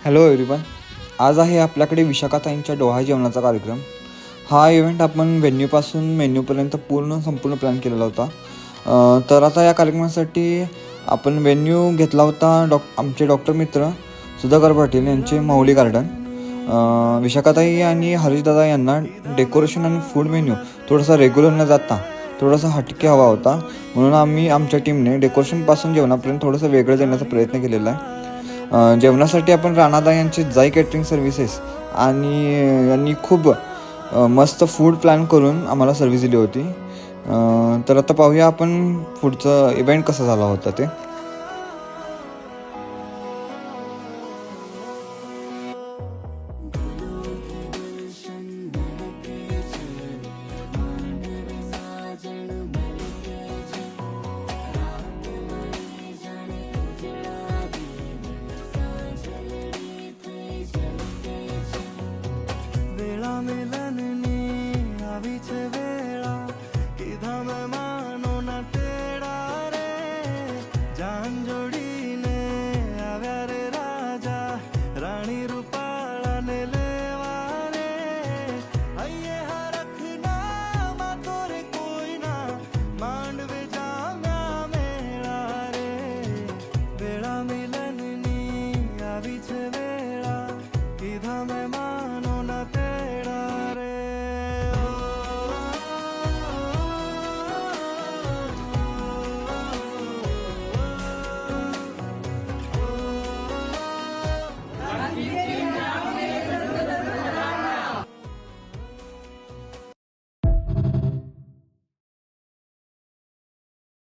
Hello everyone, आज आहे आपल्याकडे विशाखाताईंच्या डोहा जेवणाचा कार्यक्रम. हा इव्हेंट आपण व्हेन्यूपासून मेन्यूपर्यंत संपूर्ण प्लॅन केलेला होता. तर आता या कार्यक्रमासाठी आपण व्हेन्यू घेतला होता आमचे डॉक्टर मित्र सुधाकर पाटील यांचे माऊली गार्डन. विशाखाताई आणि हरीशदादा यांना डेकोरेशन आणि फूड मेन्यू थोडासा रेग्युलर न जाता थोडासा हटके हवा होता, म्हणून आम्ही आमच्या टीमने डेकोरेशनपासून जेवणापर्यंत थोडंसं वेगळं देण्याचा प्रयत्न केलेला आहे. जेवणासाठी आपण राणादा यांचे जाई कॅटरिंग सर्व्हिसेस आणि यांनी खूप मस्त फूड प्लॅन करून आम्हाला सर्व्हिस दिली होती. तर आता पाहूया आपण पुढचं इव्हेंट कसं झाला होता ते.